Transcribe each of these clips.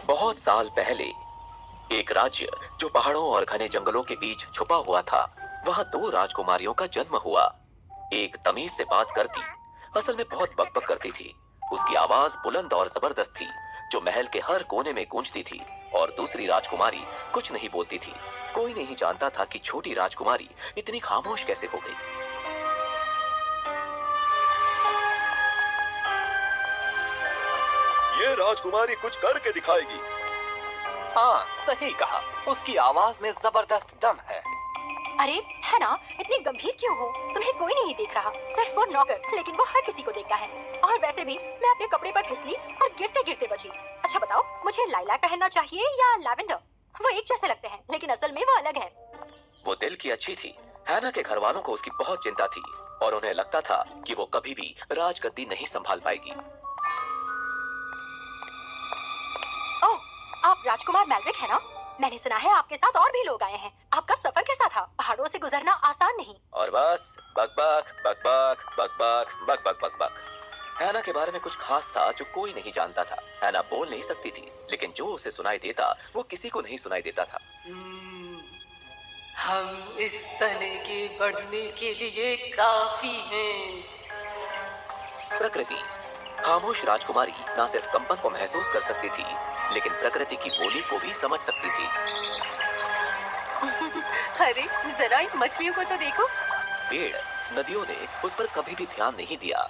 बहुत साल पहले एक राज्य जो पहाड़ों और घने जंगलों के बीच छुपा हुआ था, वहां दो राजकुमारियों का जन्म हुआ। एक तमीज से बात करती, असल में बहुत बकबक करती थी। उसकी आवाज बुलंद और जबरदस्त थी, जो महल के हर कोने में गूंजती थी। और दूसरी राजकुमारी कुछ नहीं बोलती थी। कोई नहीं जानता था कि छोटी राजकुमारी इतनी खामोश कैसे हो गई। ये राजकुमारी कुछ करके दिखाएगी। हाँ, सही कहा। उसकी आवाज में जबरदस्त दम है। अरे है ना, इतनी गंभीर क्यों हो? तुम्हें कोई नहीं देख रहा, सिर्फ वो नौकर, लेकिन वो हर किसी को देखता है। और वैसे भी मैं अपने कपड़े पर फिसली और गिरते गिरते बची। अच्छा बताओ, मुझे लाइलाक पहनना चाहिए या लैवेंडर? वो एक जैसे लगते हैं, लेकिन असल में वो अलग है। वो दिल की अच्छी थी। हैना के घर वालों को उसकी बहुत चिंता थी और उन्हें लगता था कि वो कभी भी राजगद्दी नहीं संभाल पाएगी। ओह, आप राजकुमार मैलरिक है ना? मैंने सुना है आपके साथ और भी लोग आए हैं। आपका सफर कैसा था? पहाड़ों से गुजरना आसान नहीं। और बस बकबक बकबक बकबक बकबक बकबक। हैना के बारे में कुछ खास था जो कोई नहीं जानता था। हैना बोल नहीं सकती थी, लेकिन जो उसे सुनाई देता वो किसी को नहीं सुनाई देता था। हम इस तने के बढ़ने के लिए काफी हैं। प्रकृति। खामोश राजकुमारी न सिर्फ कंपन को महसूस कर सकती थी, लेकिन प्रकृति की बोली को भी समझ सकती थी। अरे जरा इन मछलियों को तो देखो। पेड़, नदियों ने उस पर कभी भी ध्यान नहीं दिया।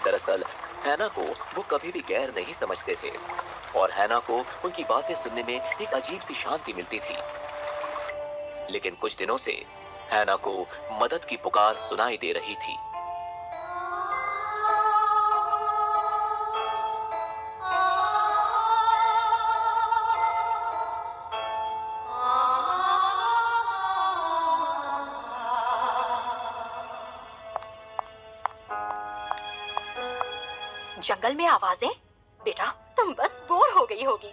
दरअसल हैना को वो कभी भी गैर नहीं समझते थे और हैना को उनकी बातें सुनने में एक अजीब सी शांति मिलती थी। लेकिन कुछ दिनों से हैना को मदद की पुकार सुनाई दे रही थी। जंगल में आवाजें? बेटा तुम बस बोर हो गई होगी।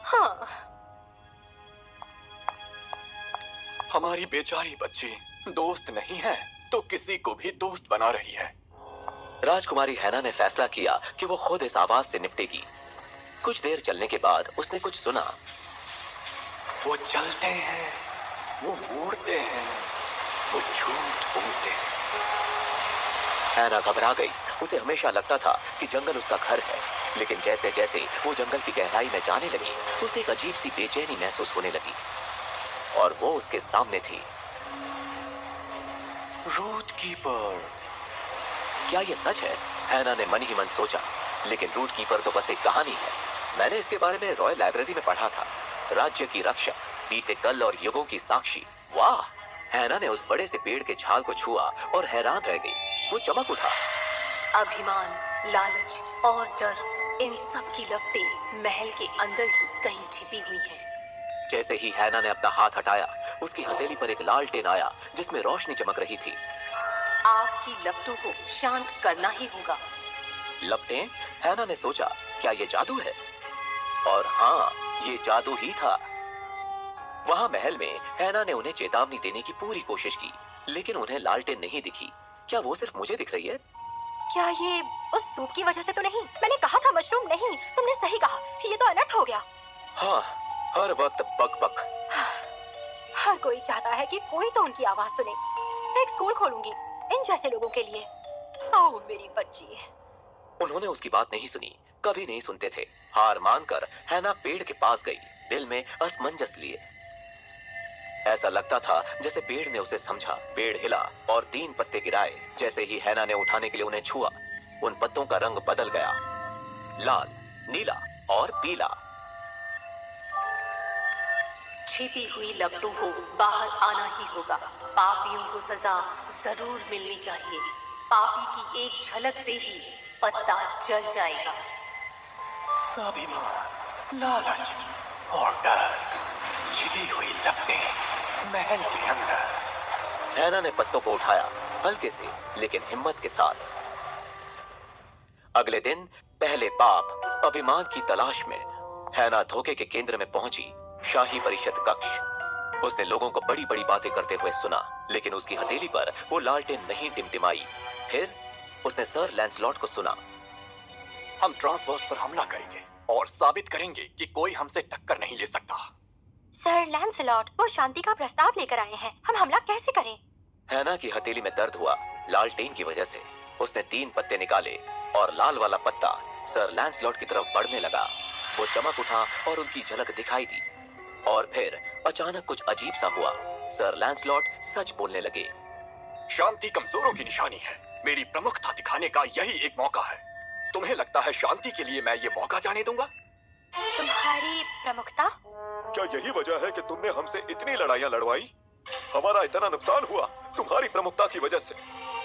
हाँ। हमारी बेचारी बच्ची दोस्त नहीं है तो किसी को भी दोस्त बना रही है। राजकुमारी हैना ने फैसला किया कि वो खुद इस आवाज से निपटेगी। कुछ देर चलने के बाद उसने कुछ सुना। वो चलते हैं, वो उड़ते हैं, वो झूठ बोलते हैं। हैना घबरा गई। उसे हमेशा लगता था कि जंगल उसका घर है, लेकिन जैसे जैसे वो जंगल की गहराई में जाने लगी, उसे एक अजीब सी बेचैनी महसूस होने लगी। और वो उसके सामने थी। Root keeper. क्या ये सच है? हैना ने मन ही मन सोचा। लेकिन रूट कीपर तो बस एक कहानी है। मैंने इसके बारे में रॉयल लाइब्रेरी में पढ़ा था। राज्य की रक्षा, बीते कल और युगों की साक्षी। वाह! हैना ने उस बड़े से पेड़ के छाल को छुआ और हैरान रह गई। वो चमक उठा। अभिमान, लालच और डर, इन सब की लपटें महल के अंदर ही कहीं छिपी हुई हैं। जैसे ही हैना ने अपना हाथ हटाया, उसकी हथेली पर एक लालटेन आया जिसमें रोशनी चमक रही थी। आग की लपटों को शांत करना ही होगा। लपटें? हैना ने सोचा, क्या ये जादू है? और हाँ, ये जादू ही था। वहां महल में हैना ने उन्हें चेतावनी देने की पूरी कोशिश की, लेकिन उन्हें लालटेन नहीं दिखी। क्या वो सिर्फ मुझे दिख रही है? क्या ये उस सूप की वजह से तो नहीं? मैंने कहा था मशरूम नहीं। तुमने सही कहा, ये तो अनर्थ हो गया। हाँ, हर वक्त बक बक। हर कोई चाहता है कि कोई तो उनकी आवाज सुने। मैं एक स्कूल खोलूंगी इन जैसे लोगों के लिए। ओह मेरी बच्ची। उन्होंने उसकी बात नहीं सुनी, कभी नहीं सुनते थे। हार मानकर हैना पेड़ के पास गई, दिल में असमंजस लिए। ऐसा लगता था जैसे पेड़ ने उसे समझा। पेड़ हिला और 3 पत्ते गिराए। जैसे ही हैना ने उठाने के लिए उन्हें छुआ, उन पत्तों का रंग बदल गया, लाल, नीला और पीला। छिपी हुई लपटों को बाहर आना ही होगा। पापियों को सजा जरूर मिलनी चाहिए। पापी की एक झलक से ही पत्ता जल जाएगा। अभिमान, लालच और डर, छिपी हुई लपटें महल के अंदर। हैना ने पत्तों को उठाया, हल्के से लेकिन हिम्मत के साथ। अगले दिन पहले पाप, अभिमान की तलाश में हैना धोखे के केंद्र में पहुंची, शाही परिषद कक्ष। उसने लोगों को बड़ी बड़ी बातें करते हुए सुना, लेकिन उसकी हथेली पर वो लालटेन नहीं टिमटिमाई। फिर उसने सर लैंसलॉट को सुना। हम ट्रांसवर्स पर हमला करेंगे। और साबित करेंगे कि कोई हमसे टक्कर नहीं ले सकता। सर लैंसलॉट, वो शांति का प्रस्ताव लेकर आए हैं। हम हमला कैसे करें? हैना की हथेली में दर्द हुआ लालटेन की वजह से। उसने 3 पत्ते निकाले और लाल वाला पत्ता सर लैंसलॉट की तरफ बढ़ने लगा। वो चमक उठा और उनकी झलक दिखाई दी। और फिर अचानक कुछ अजीब सा हुआ। सर लैंसलॉट सच बोलने लगे। शांति कमजोरों की निशानी है। मेरी प्रमुखता दिखाने का यही एक मौका है। तुम्हें लगता है शांति के लिए मैं ये मौका जाने दूंगा? तुम्हारी प्रमुखता? क्या यही वजह है कि तुमने हमसे इतनी लड़ाइयाँ लड़वाई? हमारा इतना नुकसान हुआ तुम्हारी प्रमुखता की वजह से।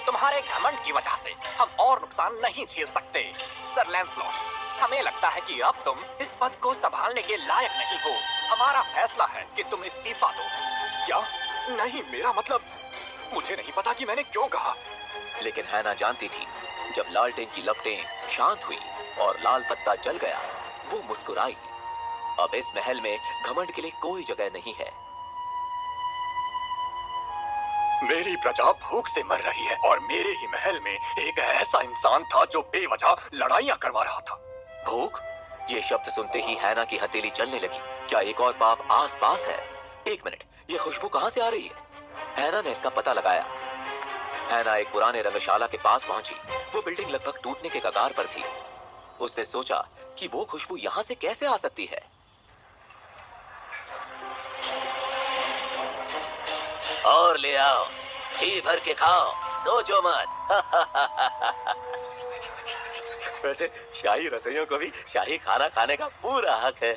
तुम्हारे घमंड की वजह से हम और नुकसान नहीं झेल सकते। सर लैंसलॉट, हमें लगता है कि अब तुम इस पद को संभालने के लायक नहीं हो। हमारा फैसला है कि तुम इस्तीफा दो। क्या? नहीं, मेरा मतलब, मुझे नहीं पता कि मैंने क्यों कहा। लेकिन हैना जानती थी। जब लालटेन की लपटें शांत हुई और लाल पत्ता जल गया, वो मुस्कुराई। अब इस महल में घमंड के लिए कोई जगह नहीं है। मेरी प्रजा भूख से मर रही है और मेरे ही महल में एक ऐसा इंसान था जो बेवजह लड़ाइयां करवा रहा था। भूख? ये शब्द सुनते ही हैना की हथेली जलने लगी। क्या एक और पाप आस पास है? एक मिनट, ये खुशबू कहां से आ रही है? हैना ने इसका पता लगाया। हैना एक पुराने रंगशाला के पास पहुंची। वो बिल्डिंग लगभग टूटने के कगार पर थी। उसने सोचा कि वो खुशबू यहाँ से कैसे आ सकती है। और ले आओ, जी भर के खाओ, सोचो मत। वैसे शाही रसोइयों को भी शाही खाना खाने का पूरा हक है।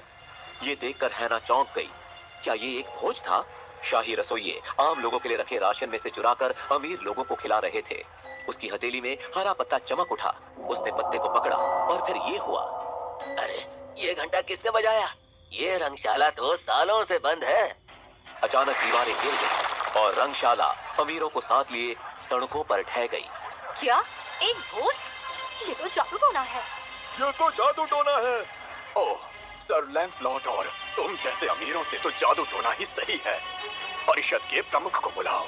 ये देखकर हैना चौंक गई। क्या ये एक भोज था? शाही रसोइये आम लोगों के लिए रखे राशन में से चुराकर अमीर लोगों को खिला रहे थे। उसकी हथेली में हरा पत्ता चमक उठा। उसने पत्ते को पकड़ा और फिर ये हुआ। अरे, ये घंटा किसने बजाया? ये रंगशाला तो सालों से बंद है। अचानक दीवारें गिर गई और रंगशाला अमीरों को साथ लिए सड़कों पर ढह गई। क्या? एक भोज? ये तो जादू टोना है। ये तो जादू टोना है। ओह, सर लैंसलॉट, और तुम जैसे अमीरों से तो जादू टोना ही सही है। परिषद के प्रमुख को बुलाओ।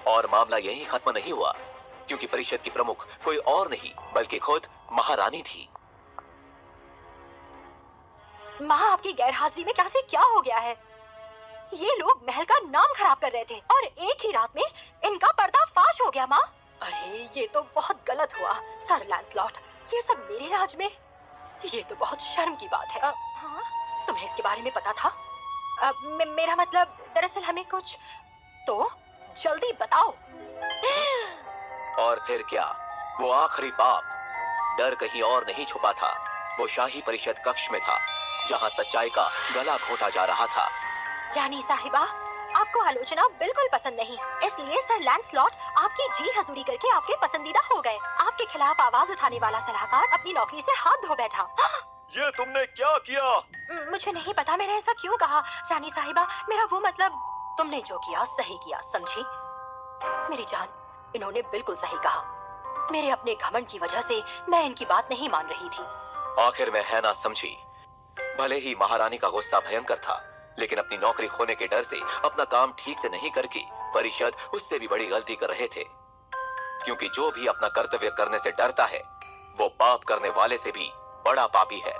और मामला यहीं खत्म नहीं हुआ, क्योंकि परिषद की प्रमुख कोई और नहीं बल्कि खुद महारानी थी। माँ, आपकी गैरहाजिरी में क्या से क्या हो गया है? ये लोग महल का नाम खराब कर रहे थे और एक ही रात में इनका पर्दाफाश हो गया। माँ, अरे ये तो बहुत गलत हुआ। सर लैंसलॉट, ये सब मेरे राज में, ये तो बहुत शर्म की बात है। हाँ? तुम्हें इसके बारे में पता था? मेरा मतलब, दरअसल हमें कुछ तो जल्दी बताओ। और फिर क्या? वो आखिरी पाप, डर कहीं और नहीं छुपा था। वो शाही परिषद कक्ष में था, जहां सच्चाई का गला घोंटा जा रहा था। रानी साहिबा, आपको आलोचना बिल्कुल पसंद नहीं, इसलिए सर लैंसलॉट आपकी जी हजूरी करके आपके पसंदीदा हो गए। आपके खिलाफ आवाज उठाने वाला सलाहकार अपनी नौकरी से हाथ धो बैठा। ये तुमने क्या किया? मुझे नहीं पता मैंने ऐसा क्यों कहा। रानी साहिबा, मेरा वो मतलब, तुमने जो किया सही किया, समझी? मेरी जान, इन्होंने बिल्कुल सही कहा। मेरे अपने घमंड की वजह से मैं इनकी बात नहीं मान रही थी। आखिर में हैना समझी। भले ही महारानी का गुस्सा भयंकर था, लेकिन अपनी नौकरी खोने के डर से अपना काम ठीक से नहीं करके परिषद उससे भी बड़ी गलती कर रहे थे। क्योंकि जो भी अपना कर्तव्य करने से डरता है, वो पाप करने वाले से भी बड़ा पापी है।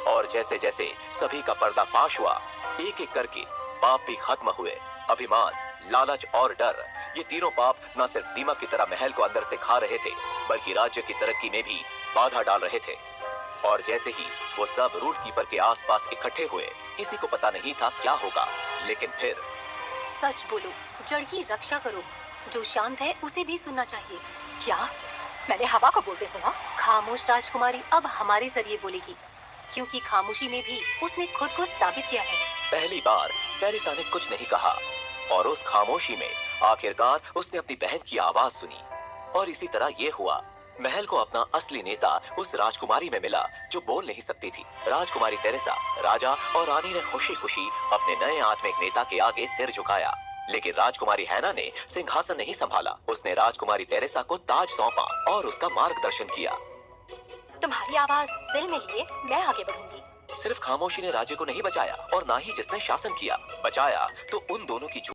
और जैसे जैसे सभी का पर्दाफाश हुआ, एक एक करके पाप भी खत्म हुए। अभिमान, लालच और डर, ये तीनों पाप न सिर्फ दीमक की तरह महल को अंदर से खा रहे थे, बल्कि राज्य की तरक्की में भी बाधा डाल रहे थे। और जैसे ही वो सब रूट कीपर के आसपास इकट्ठे हुए, किसी को पता नहीं था क्या होगा। लेकिन फिर सच बोलो, जड़ की रक्षा करो। जो शांत है उसे भी सुनना चाहिए। क्या? मैंने हवा को बोलते सुना? खामोश राजकुमारी अब हमारे जरिए बोलेगी, क्योंकि खामोशी में भी उसने खुद को साबित किया है। पहली बार टेरेसा ने कुछ नहीं कहा, और उस खामोशी में आखिरकार उसने अपनी बहन की आवाज सुनी। और इसी तरह ये हुआ। महल को अपना असली नेता उस राजकुमारी में मिला जो बोल नहीं सकती थी। राजकुमारी टेरेसा, राजा और रानी ने खुशी खुशी अपने नए आत्मिक नेता के आगे सिर झुकाया। लेकिन राजकुमारी हैना ने सिंहासन नहीं संभाला। उसने राजकुमारी टेरेसा को ताज सौंपा और उसका मार्गदर्शन किया। तुम्हारी आवाज दिल में लिए मैं आगे बढ़ूंगी। सिर्फ खामोशी ने राज्य को नहीं बचाया, और ना ही जिसने शासन किया। बचाया तो उन दोनों की